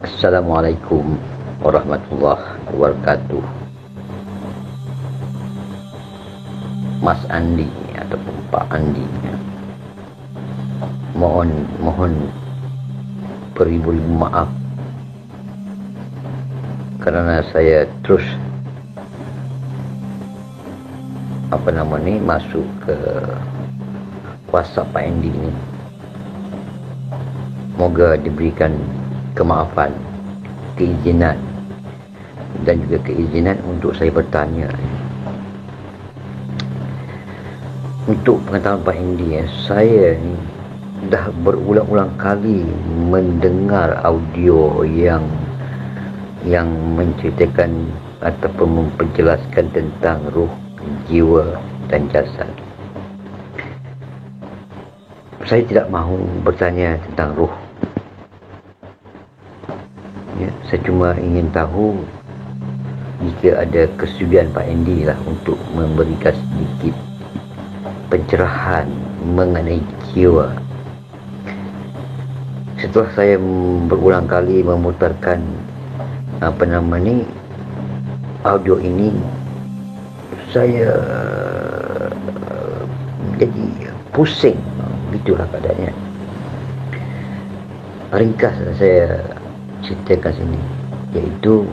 Assalamualaikum warahmatullahi wabarakatuh. Mas Andi ataupun Pak Andi, mohon beribu-ribu maaf karena saya terus masuk ke kuasa Pak Andi ini. Moga diberikan kemaafan, keizinan dan juga keizinan untuk saya bertanya. Untuk pengetahuan Pak Indi, saya ni dah berulang-ulang kali mendengar audio yang menceritakan ataupun memperjelaskan tentang ruh, jiwa dan jasad. Saya tidak mahu bertanya tentang ruh. Saya cuma ingin tahu jika ada kesudian Pak Andi lah untuk memberikan sedikit pencerahan mengenai jiwa. Setelah saya berulang kali memutarkan audio ini, saya jadi pusing. Begitulah keadaannya. Ringkas saya ceritakan sini, iaitu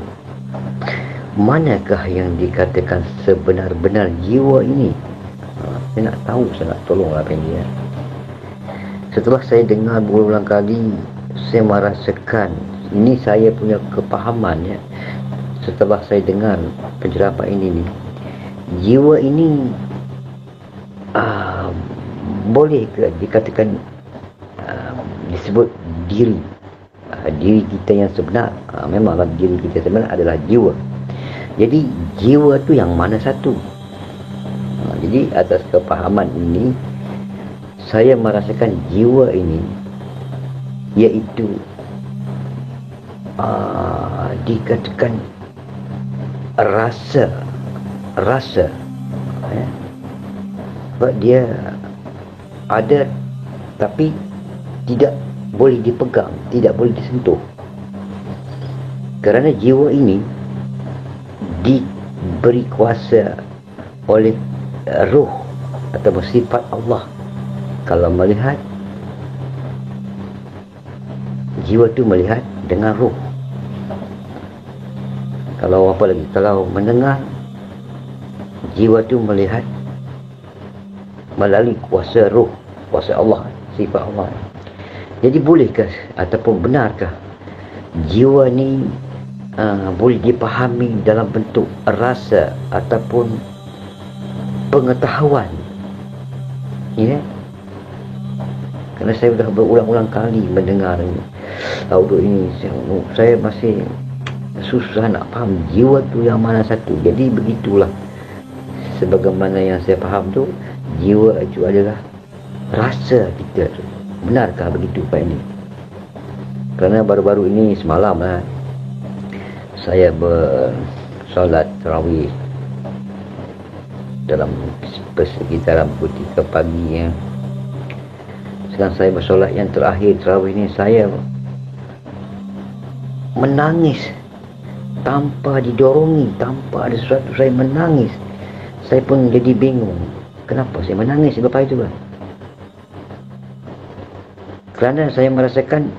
manakah yang dikatakan sebenar-benar jiwa ini. Saya nak tahu, saya nak tolonglah Pak Indi. Setelah saya dengar berulang kali, saya merasakan, ini saya punya kepahaman setelah saya dengar pencerahan Pak Indi ni, jiwa ini boleh ke dikatakan disebut diri kita yang sebenar. Memanglah diri kita sebenar adalah jiwa. Jadi jiwa tu yang mana satu? Jadi atas kepahaman ini, saya merasakan jiwa ini iaitu dikatakan rasa sebab dia ada tapi tidak boleh dipegang, tidak boleh disentuh, kerana jiwa ini diberi kuasa oleh ruh atau sifat Allah. Kalau melihat, jiwa tu melihat dengan ruh. Kalau mendengar, jiwa tu melihat melalui kuasa ruh, kuasa Allah, sifat Allah. Jadi bolehkah ataupun benarkah jiwa ni boleh dipahami dalam bentuk rasa ataupun pengetahuan? Kerana saya sudah berulang-ulang kali mendengar audio ini, saya masih susah nak faham jiwa tu yang mana satu. Jadi begitulah, sebagaimana yang saya faham tu, jiwa itu adalah rasa kita tu. Benarkah begitu Pak Indi? Kerana baru-baru ini semalam saya bersolat tarawih dalam persekitaran pukul 3 pagi Sedang saya bersolat yang terakhir tarawih ini, saya menangis tanpa didorongi, tanpa ada sesuatu. Saya menangis. Saya pun jadi bingung, kenapa saya menangis lepas itu kerana saya merasakan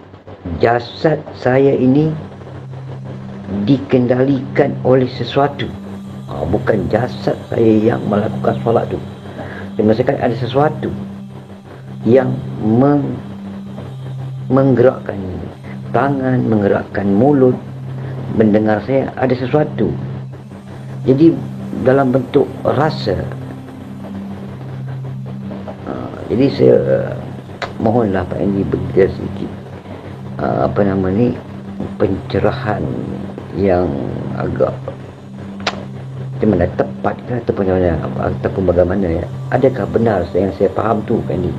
jasad saya ini dikendalikan oleh sesuatu. Bukan jasad saya yang melakukan solat tu. Saya merasakan ada sesuatu yang menggerakkan tangan, menggerakkan mulut, mendengar saya, ada sesuatu. Jadi dalam bentuk rasa. Jadi saya mohonlah Pak Indi beri sedikit pencerahan yang agak macam mana, tepat ke ataupun bagaimana adakah benar yang saya faham tu Pak Indi?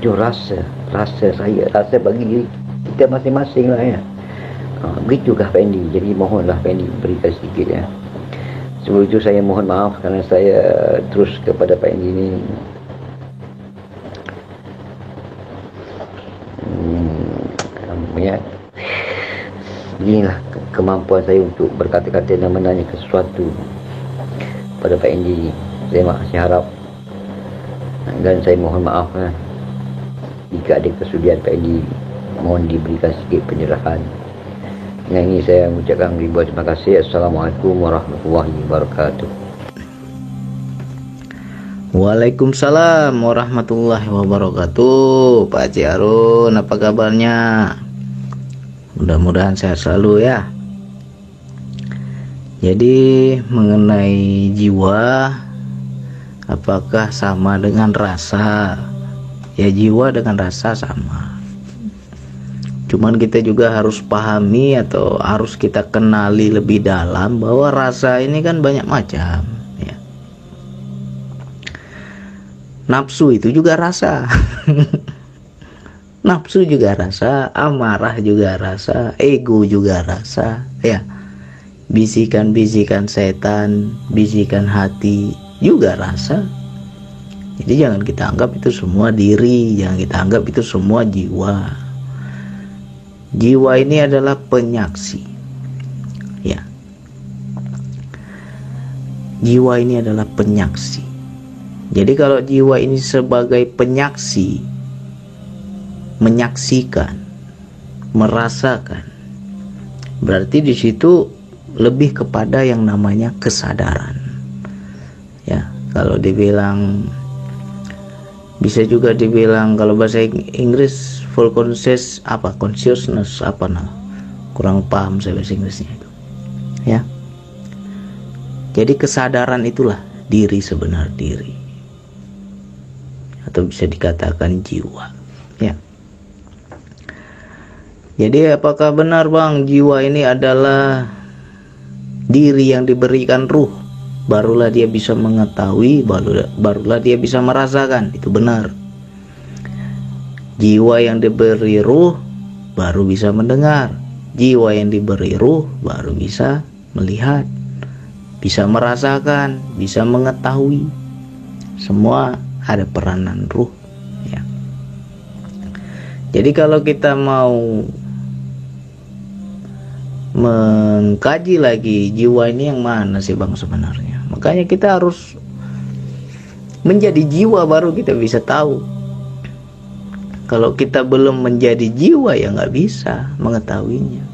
Itu rasa saya, rasa bagi diri kita masing-masing lah begitukah Pak Indi? Jadi mohonlah Pak Indi berikan sedikit Sebelum itu saya mohon maaf kerana saya terus kepada Pak Indi ni inilah kemampuan saya untuk berkata-kata dan menanyakan sesuatu pada Pak Endi. Saya masih harap dan saya mohon maaf jika ada kesudian Pak Endi, mohon diberikan sedikit penyerahan. Dengan ini saya mengucapkan ribuan terima kasih. Assalamualaikum warahmatullahi wabarakatuh. Waalaikumsalam warahmatullahi wabarakatuh. Pak Haji Harun, apa kabarnya? Mudah-mudahan sehat selalu ya. Jadi mengenai jiwa, apakah sama dengan rasa? Ya, jiwa dengan rasa sama. Cuman kita juga harus pahami atau harus kita kenali lebih dalam bahwa rasa ini kan banyak macam ya. Nafsu itu juga rasa. Nafsu juga rasa, amarah juga rasa, ego juga rasa ya. Bisikan-bisikan setan, bisikan hati juga rasa. Jadi jangan kita anggap itu semua diri, jangan kita anggap itu semua jiwa. Jiwa ini adalah penyaksi ya. Jiwa ini adalah penyaksi. Jadi kalau jiwa ini sebagai penyaksi, menyaksikan, merasakan, berarti di situ lebih kepada yang namanya kesadaran ya. Kalau dibilang, bisa juga dibilang kalau bahasa Inggris full consciousness kurang paham saya bahasa Inggrisnya itu ya. Jadi kesadaran itulah diri sebenar diri, atau bisa dikatakan jiwa ya. Jadi apakah benar Bang, jiwa ini adalah diri yang diberikan ruh, barulah dia bisa mengetahui, barulah dia bisa merasakan? Itu benar. Jiwa yang diberi ruh baru bisa mendengar, jiwa yang diberi ruh baru bisa melihat, bisa merasakan, bisa mengetahui. Semua ada peranan ruh ya. Jadi kalau kita mau mengkaji lagi jiwa ini yang mana sih Bang sebenarnya, makanya kita harus menjadi jiwa baru kita bisa tahu. Kalau kita belum menjadi jiwa ya nggak bisa mengetahuinya.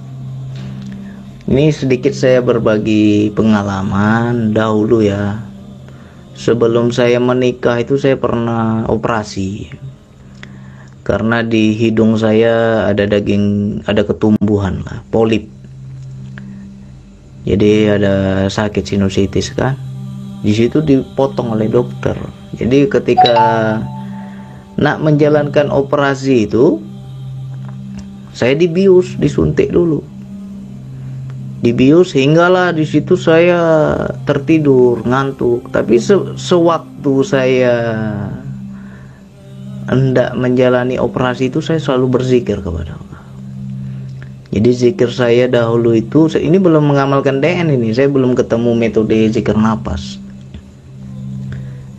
Ini sedikit saya berbagi pengalaman dahulu ya. Sebelum saya menikah itu saya pernah operasi karena di hidung saya ada ada ketumbuhan lah, polip. Jadi ada sakit sinusitis kan, di situ dipotong oleh dokter. Jadi ketika nak menjalankan operasi itu, saya dibius, disuntik dulu, dibius hinggalah di situ saya tertidur, ngantuk. Tapi sewaktu saya hendak menjalani operasi itu, saya selalu berzikir kepada Allah. Jadi zikir saya dahulu itu, ini belum mengamalkan DN ini, saya belum ketemu metode zikir napas.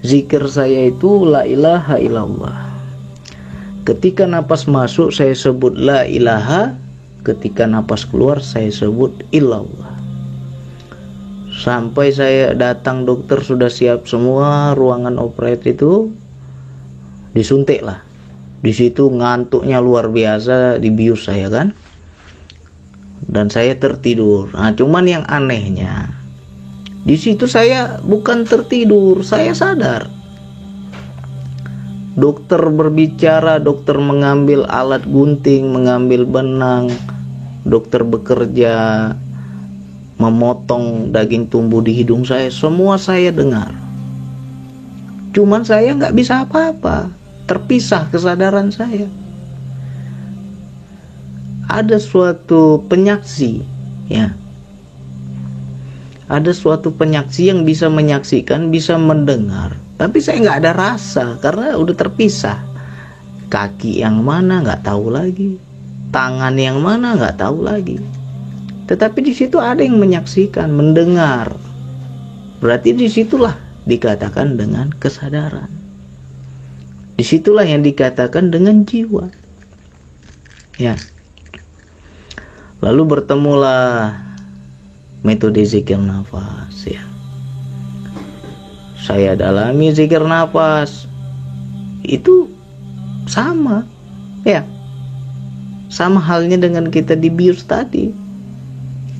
Zikir saya itu la ilaha illallah. Ketika napas masuk saya sebut la ilaha, ketika napas keluar saya sebut illallah. Sampai saya datang, dokter sudah siap semua, ruangan operasi itu disuntik lah. Di situ ngantuknya luar biasa, dibius saya kan. Dan saya tertidur. Nah, cuman yang anehnya di situ saya bukan tertidur, saya sadar. Dokter berbicara, dokter mengambil alat gunting, mengambil benang, dokter bekerja memotong daging tumbuh di hidung saya, semua saya dengar. Cuman saya nggak bisa apa-apa, terpisah kesadaran saya. Ada suatu penyaksi ya, ada suatu penyaksi yang bisa menyaksikan, bisa mendengar, tapi saya nggak ada rasa karena udah terpisah. Kaki yang mana nggak tahu lagi, tangan yang mana nggak tahu lagi, tetapi di situ ada yang menyaksikan, mendengar. Berarti disitulah dikatakan dengan kesadaran, disitulah yang dikatakan dengan jiwa ya. Lalu bertemulah metode zikir nafas, ya. Saya dalami zikir nafas, itu sama, ya. Sama halnya dengan kita dibius tadi.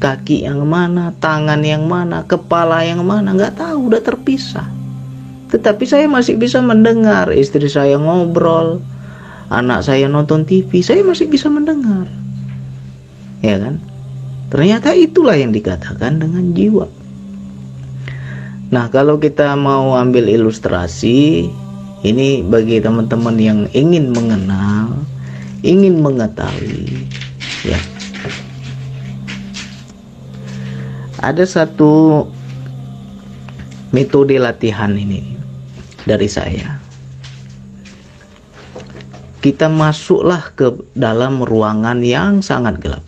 Kaki yang mana, tangan yang mana, kepala yang mana, nggak tahu, udah terpisah. Tetapi saya masih bisa mendengar istri saya ngobrol, anak saya nonton TV, saya masih bisa mendengar. Ya kan? Ternyata itulah yang dikatakan dengan jiwa. Nah, kalau kita mau ambil ilustrasi, ini bagi teman-teman yang ingin mengenal, ingin mengetahui, ya. Ada satu metode latihan ini dari saya. Kita masuklah ke dalam ruangan yang sangat gelap.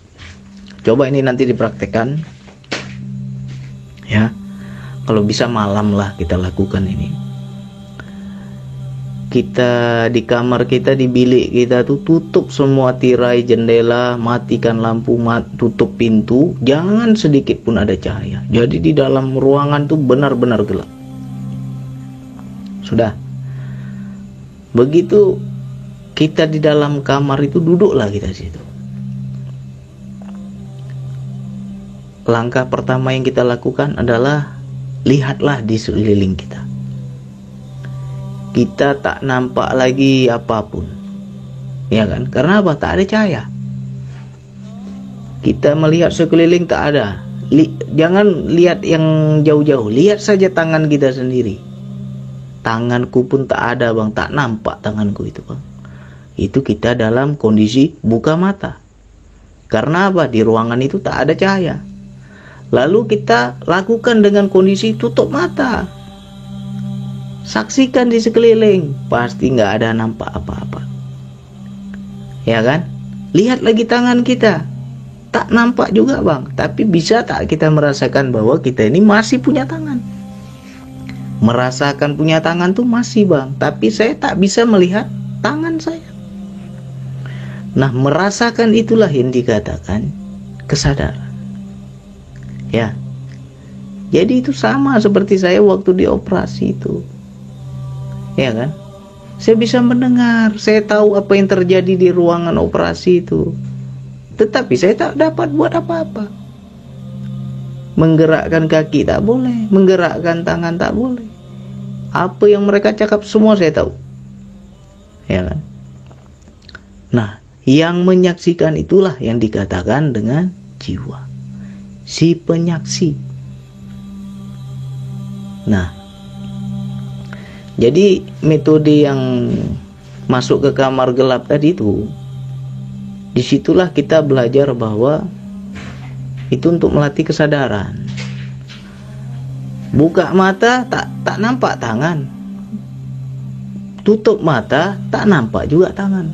Coba ini nanti dipraktekkan, ya. Kalau bisa malam lah kita lakukan ini. Kita di kamar kita, di bilik kita tuh tutup semua tirai, jendela, matikan lampu, tutup pintu, jangan sedikit pun ada cahaya. Jadi di dalam ruangan tuh benar-benar gelap. Sudah. Begitu kita di dalam kamar itu, duduklah kita di situ. Langkah pertama yang kita lakukan adalah lihatlah di sekeliling kita. Kita tak nampak lagi apapun, ya kan? Karena apa? Tak ada cahaya. Kita melihat sekeliling tak ada. Jangan lihat yang jauh-jauh, lihat saja tangan kita sendiri. Tanganku pun tak ada, bang, tak nampak tanganku itu, bang. Itu kita dalam kondisi buka mata. Karena apa? Di ruangan itu tak ada cahaya. Lalu kita lakukan dengan kondisi tutup mata. Saksikan di sekeliling, pasti nggak ada nampak apa-apa. Ya kan? Lihat lagi tangan kita, tak nampak juga, bang. Tapi bisa tak kita merasakan bahwa kita ini masih punya tangan? Merasakan punya tangan tuh masih, bang. Tapi saya tak bisa melihat tangan saya. Nah, merasakan itulah yang dikatakan kesadaran. Ya, jadi itu sama seperti saya waktu dioperasi itu, ya kan? Saya bisa mendengar, saya tahu apa yang terjadi di ruangan operasi itu, tetapi saya tak dapat buat apa-apa. Menggerakkan kaki tak boleh, menggerakkan tangan tak boleh. Apa yang mereka cakap semua saya tahu, ya kan? Nah, yang menyaksikan itulah yang dikatakan dengan jiwa. Si penyaksi. Nah, jadi metode yang masuk ke kamar gelap tadi itu, disitulah kita belajar bahwa itu untuk melatih kesadaran. Buka mata tak nampak tangan, tutup mata tak nampak juga tangan,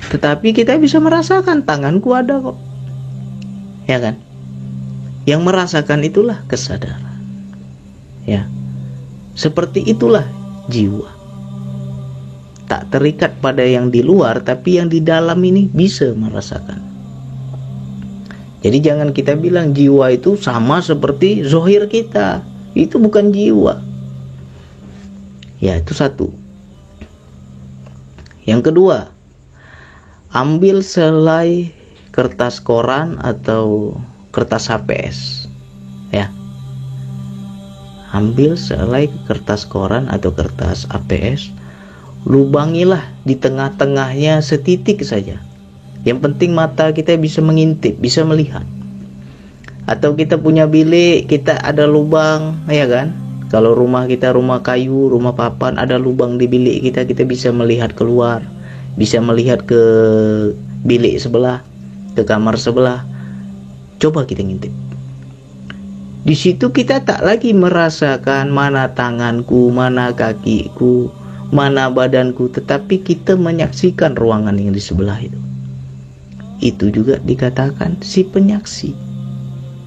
tetapi kita bisa merasakan tanganku ada kok. Ya kan? Yang merasakan itulah kesadaran. Ya. Seperti itulah jiwa. Tak terikat pada yang di luar, tapi yang di dalam ini bisa merasakan. Jadi jangan kita bilang jiwa itu sama seperti zohir kita. Itu bukan jiwa. Ya, itu satu. Yang kedua, ambil selai kertas koran atau kertas HPS, ya. Ambil selai kertas koran atau kertas APS, lubangilah di tengah-tengahnya setitik saja. Yang penting mata kita bisa mengintip, bisa melihat. Atau kita punya bilik, kita ada lubang, ya kan? Kalau rumah kita rumah kayu, rumah papan, ada lubang di bilik kita, kita bisa melihat keluar, bisa melihat ke bilik sebelah, ke kamar sebelah. Coba kita ngintip. Di situ kita tak lagi merasakan mana tanganku, mana kakiku, mana badanku, tetapi kita menyaksikan ruangan yang di sebelah itu. Itu juga dikatakan si penyaksi.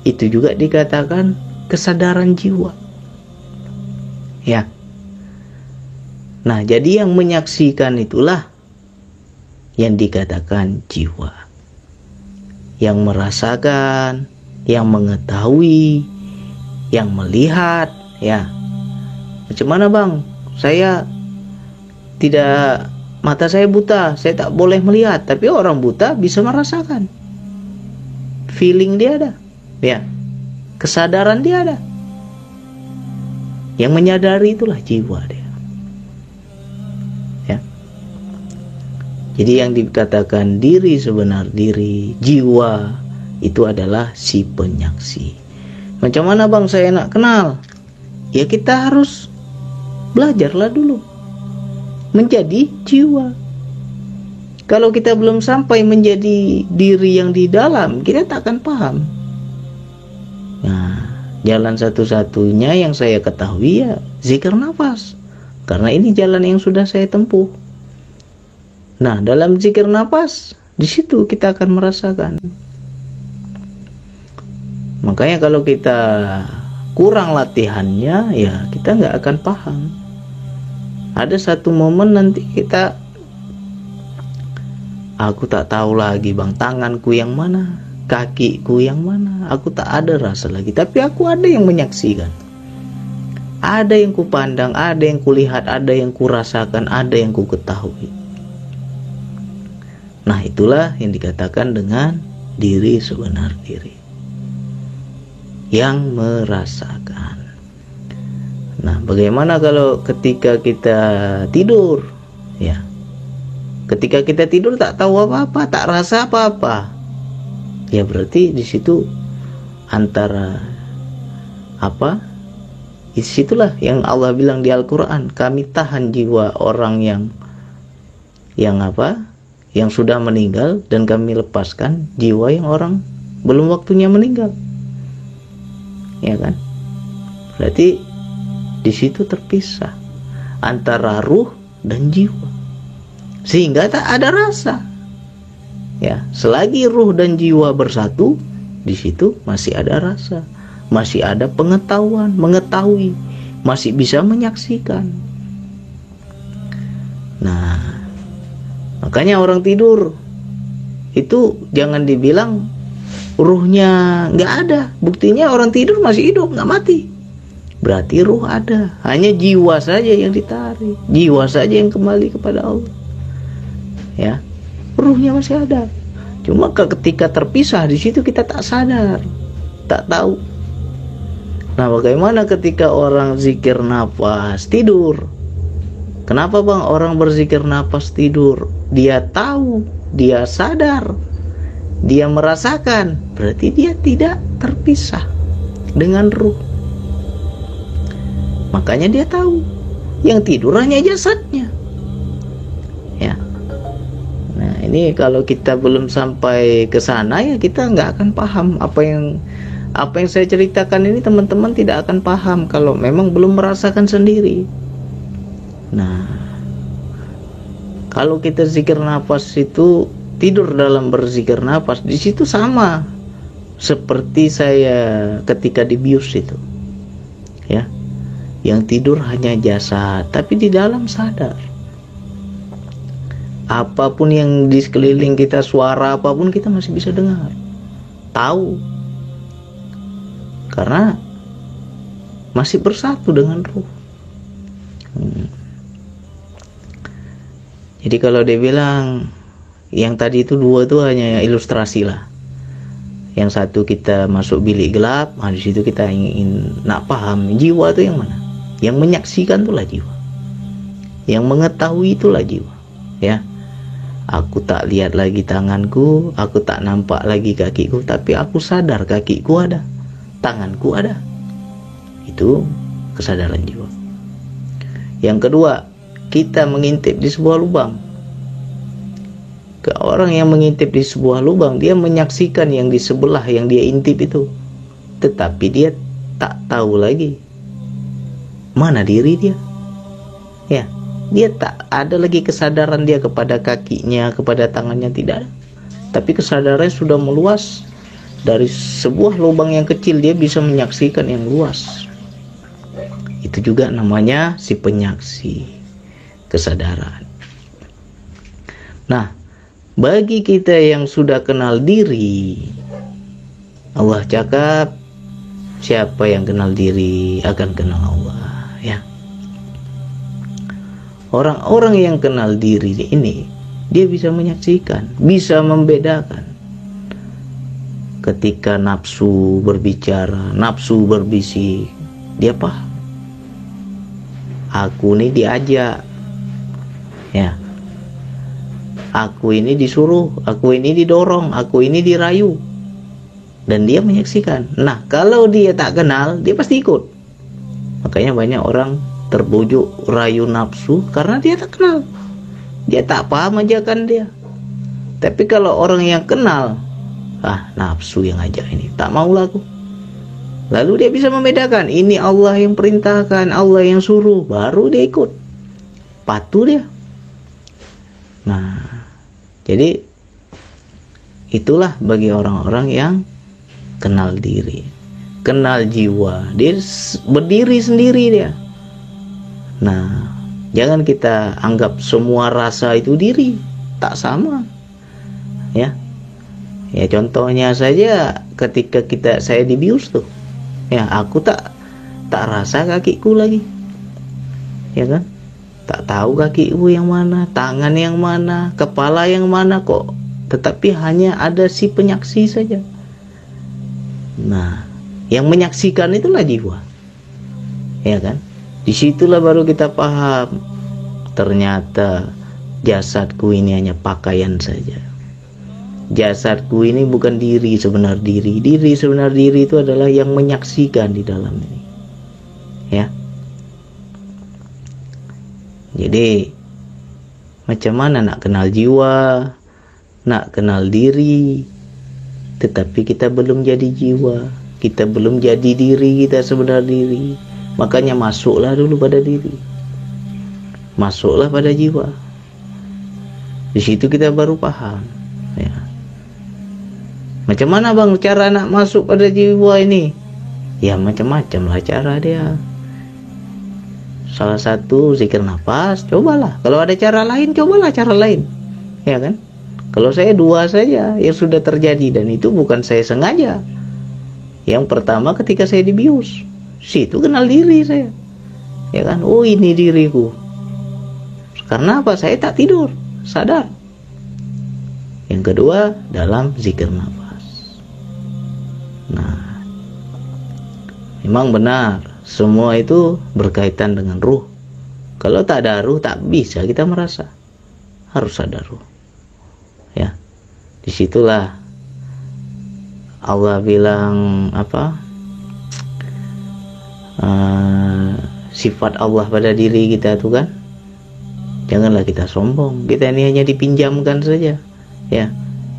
Itu juga dikatakan kesadaran jiwa. Ya. Nah, jadi yang menyaksikan itulah yang dikatakan jiwa. yang merasakan, yang mengetahui, yang melihat, ya. Macam mana bang? Saya tidak, mata saya buta, saya tak boleh melihat, tapi orang buta bisa merasakan. Feeling dia ada, ya. Kesadaran dia ada. Yang menyadari itulah jiwa dia. Ya. Jadi yang dikatakan diri sebenar diri, jiwa, itu adalah si penyaksi. Macam mana bang saya nak kenal? Ya kita harus belajarlah dulu menjadi jiwa. Kalau kita belum sampai menjadi diri yang di dalam, kita tak akan paham. Nah, jalan satu-satunya yang saya ketahui ya zikir nafas. Karena ini jalan yang sudah saya tempuh. Nah, dalam zikir nafas, di situ kita akan merasakan. Makanya kalau kita kurang latihannya, ya kita nggak akan paham. Ada satu momen nanti kita, aku tak tahu lagi bang, tanganku yang mana, kakiku yang mana, aku tak ada rasa lagi. Tapi aku ada yang menyaksikan. Ada yang kupandang, ada yang kulihat, ada yang kurasakan, ada yang ku ketahui. Nah itulah yang dikatakan dengan diri sebenar diri. Yang merasakan. Nah, bagaimana kalau ketika kita tidur? Ya. Ketika kita tidur tak tahu apa-apa, tak rasa apa-apa. Ya berarti di situ antara apa? Disitulah yang Allah bilang di Al-Quran, kami tahan jiwa orang yang apa? Yang sudah meninggal, dan kami lepaskan jiwa yang orang belum waktunya meninggal. Ya kan? Berarti di situ terpisah antara ruh dan jiwa, sehingga tak ada rasa. Ya, selagi ruh dan jiwa bersatu, di situ masih ada rasa, masih ada pengetahuan, mengetahui, masih bisa menyaksikan. Nah, makanya orang tidur itu jangan dibilang ruhnya nggak ada. Buktinya orang tidur masih hidup, nggak mati. Berarti ruh ada, hanya jiwa saja yang ditarik, jiwa saja yang kembali kepada Allah. Ya, ruhnya masih ada. Cuma ketika terpisah di situ kita tak sadar, tak tahu. Nah, bagaimana ketika orang zikir nafas tidur? Kenapa bang orang berzikir nafas tidur? Dia tahu, dia sadar, dia merasakan, berarti dia tidak terpisah dengan ruh. Makanya dia tahu yang tidur hanya jasadnya. Ya. Nah, ini kalau kita belum sampai ke sana ya kita nggak akan paham apa yang saya ceritakan ini. Teman-teman tidak akan paham kalau memang belum merasakan sendiri. Nah, kalau kita zikir nafas itu tidur dalam berzikir nafas, di situ sama seperti saya ketika dibius itu. Ya. Yang tidur hanya jasad, tapi di dalam sadar. Apapun yang di sekeliling kita, suara apapun kita masih bisa dengar, tahu, karena masih bersatu dengan ruh. Jadi kalau dia bilang yang tadi itu dua itu hanya ilustrasi lah. Yang satu kita masuk bilik gelap, nah di situ kita ingin nak paham jiwa itu yang mana. Yang menyaksikan itulah jiwa, yang mengetahui itulah jiwa. Ya, aku tak lihat lagi tanganku, aku tak nampak lagi kakiku, tapi aku sadar kakiku ada, tanganku ada. Itu kesadaran jiwa. Yang kedua, kita mengintip di sebuah lubang. Ke orang yang mengintip di sebuah lubang, dia menyaksikan yang di sebelah yang dia intip itu, tetapi dia tak tahu lagi mana diri dia. Ya, dia tak ada lagi kesadaran dia kepada kakinya, kepada tangannya, tidak ada. Tapi kesadarannya sudah meluas. Dari sebuah lubang yang kecil dia bisa menyaksikan yang luas. Itu juga namanya si penyaksi, kesadaran. Nah, bagi kita yang sudah kenal diri, Allah cakap, siapa yang kenal diri akan kenal Allah, ya. Orang-orang yang kenal diri ini, dia bisa menyaksikan, bisa membedakan. Ketika nafsu berbicara, nafsu berbisik, dia paham. Aku ini diajak, ya. Aku ini disuruh, aku ini didorong, aku ini dirayu. Dan dia menyaksikan. Nah, kalau dia tak kenal, dia pasti ikut. Makanya banyak orang terbujuk rayu nafsu karena dia tak kenal. Dia tak paham ajakan dia. Tapi kalau orang yang kenal, nafsu yang ajak ini, tak maulah aku. Lalu dia bisa membedakan, ini Allah yang perintahkan, Allah yang suruh, baru dia ikut. Patuh dia. Nah, jadi itulah bagi orang-orang yang kenal diri, kenal jiwa. Dia berdiri sendiri dia. Nah, jangan kita anggap semua rasa itu diri, tak sama, ya. Ya contohnya saja ketika saya dibius tuh, ya aku tak rasa kakiku lagi, ya kan? Tak tahu kakiku yang mana, tangan yang mana, kepala yang mana kok. Tetapi hanya ada si penyaksi saja. Nah, yang menyaksikan itulah jiwa, ya kan? Disitulah baru kita paham, ternyata jasadku ini hanya pakaian saja. Jasadku ini bukan diri sebenar diri. Diri sebenar diri itu adalah yang menyaksikan di dalam ini, ya. Jadi macam mana nak kenal jiwa, nak kenal diri, tetapi kita belum jadi jiwa, kita belum jadi diri kita sebenar diri. Makanya masuklah dulu pada diri, masuklah pada jiwa. Di situ kita baru paham, ya. Macam mana bang cara nak masuk pada jiwa ini? Ya macam-macam lah cara dia. Salah satu zikir nafas, cobalah. Kalau ada cara lain, cobalah cara lain, ya kan? Kalau saya dua saja yang sudah terjadi, dan itu bukan saya sengaja. Yang pertama ketika saya dibius, situ kenal diri saya, ya kan? Oh ini diriku. Karena apa? Saya tak tidur, sadar. Yang kedua dalam zikir nafas. Nah, memang benar semua itu berkaitan dengan ruh. Kalau tak ada ruh tak bisa kita merasa, harus ada ruh, ya. Disitulah Allah bilang apa, sifat Allah pada diri kita tuh kan, janganlah kita sombong. Kita ini hanya dipinjamkan saja, ya.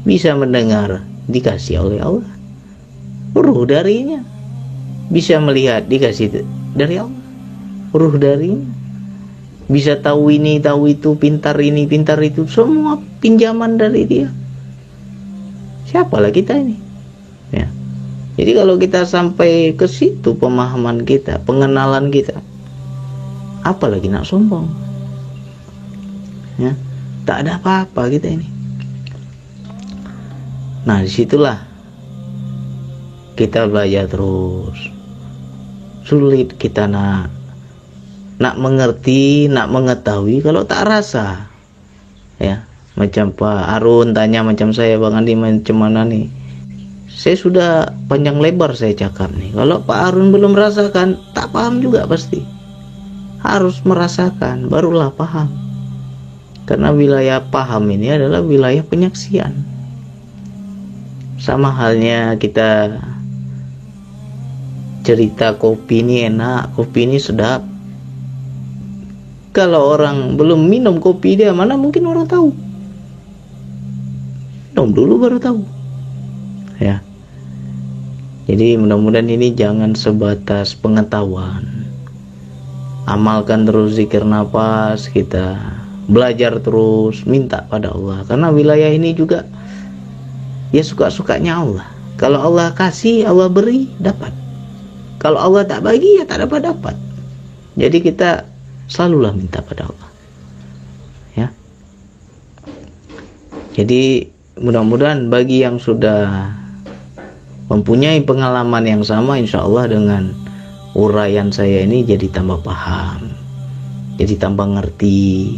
Bisa mendengar dikasih oleh Allah, ruh darinya. Bisa melihat dikasih dari Allah, ruh darinya. Bisa tahu ini tahu itu, pintar ini pintar itu, semua pinjaman dari dia. Siapalah kita ini, ya. Jadi kalau kita sampai ke situ pemahaman kita, pengenalan kita, apalagi nak sombong, ya. Tak ada apa-apa kita ini. Nah disitulah kita belajar terus. Sulit kita nak mengerti, nak mengetahui kalau tak rasa, ya. Macam Pak Arun tanya macam saya, Bang Andi macam mana nih? Saya sudah panjang lebar saya cakap nih. Kalau Pak Arun belum merasakan, tak paham juga pasti. Harus merasakan, barulah paham. Karena wilayah paham ini adalah wilayah penyaksian. Sama halnya kita cerita kopi ini enak, kopi ini sedap. Kalau orang belum minum kopi dia, mana mungkin orang tahu. Minum dulu baru tahu, ya. Jadi mudah-mudahan ini jangan sebatas pengetahuan. Amalkan terus zikir nafas, kita belajar terus, minta pada Allah. Karena wilayah ini juga ya suka-sukanya Allah. Kalau Allah kasih, Allah beri, dapat. Kalau Allah tak bagi, ya tak dapat. Jadi kita selalulah minta pada Allah, ya. Jadi mudah-mudahan bagi yang sudah mempunyai pengalaman yang sama, insya Allah dengan uraian saya ini jadi tambah paham, jadi tambah ngerti,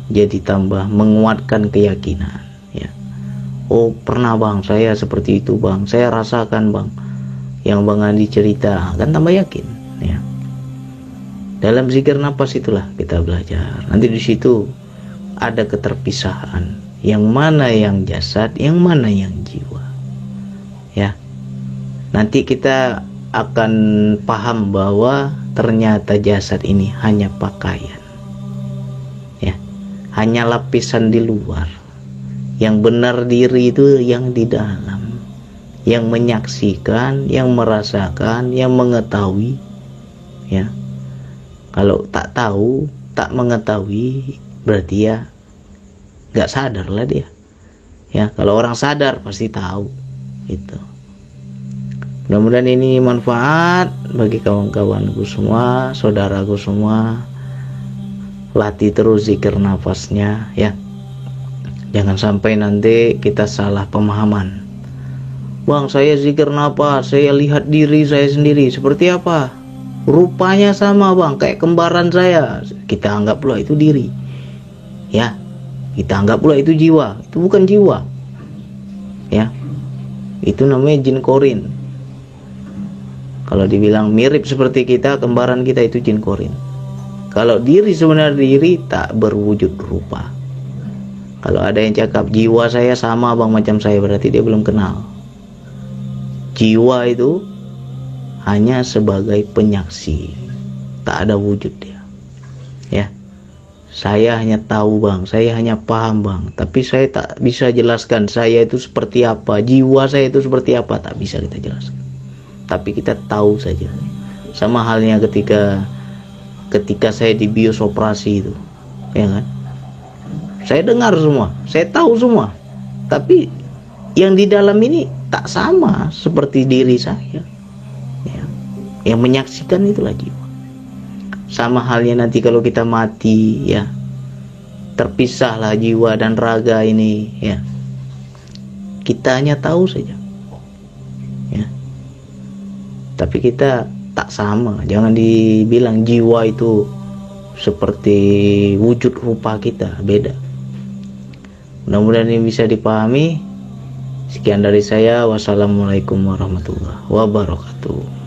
jadi tambah menguatkan keyakinan, ya. Oh pernah bang, saya seperti itu bang, saya rasakan bang yang bang Andi cerita, kan tambah yakin, ya. Dalam zikir nafas itulah kita belajar. Nanti di situ ada keterpisahan, yang mana yang jasad, yang mana yang jiwa, ya. Nanti kita akan paham bahwa ternyata jasad ini hanya pakaian, ya, hanya lapisan di luar. Yang benar diri itu yang di dalam, yang menyaksikan, yang merasakan, yang mengetahui, ya. Kalau tak tahu, tak mengetahui, berarti ya nggak sadar lah dia, ya. Kalau orang sadar pasti tahu itu. Mudah-mudahan ini manfaat bagi kawan-kawanku semua, saudaraku semua. Latih terus zikir nafasnya, ya. Jangan sampai nanti kita salah pemahaman. Bang, saya zikir nafas, saya lihat diri saya sendiri seperti apa, rupanya sama bang, kayak kembaran saya. Kita anggap pula itu diri, ya. Kita anggap pula itu jiwa. Itu bukan jiwa, ya. Itu namanya jin korin. Kalau dibilang mirip seperti kita, kembaran kita itu jin korin. Kalau diri sebenarnya diri tak berwujud rupa. Kalau ada yang cakap jiwa saya sama bang macam saya, berarti dia belum kenal. Jiwa itu hanya sebagai penyaksi, tak ada wujud dia, ya. Saya hanya tahu bang, saya hanya paham bang, tapi saya tak bisa jelaskan saya itu seperti apa, jiwa saya itu seperti apa, tak bisa kita jelaskan. Tapi kita tahu saja. Sama halnya ketika saya di bios operasi itu, ya kan? Saya dengar semua, saya tahu semua, tapi yang di dalam ini tak sama seperti diri saya, ya. Yang menyaksikan itulah jiwa. Sama halnya nanti kalau kita mati, ya, terpisahlah jiwa dan raga ini, ya. Kita hanya tahu saja, ya. Tapi kita tak sama. Jangan dibilang jiwa itu seperti wujud rupa kita, beda. Mudah-mudahan ini bisa dipahami. Sekian dari saya. Wassalamualaikum warahmatullahi wabarakatuh.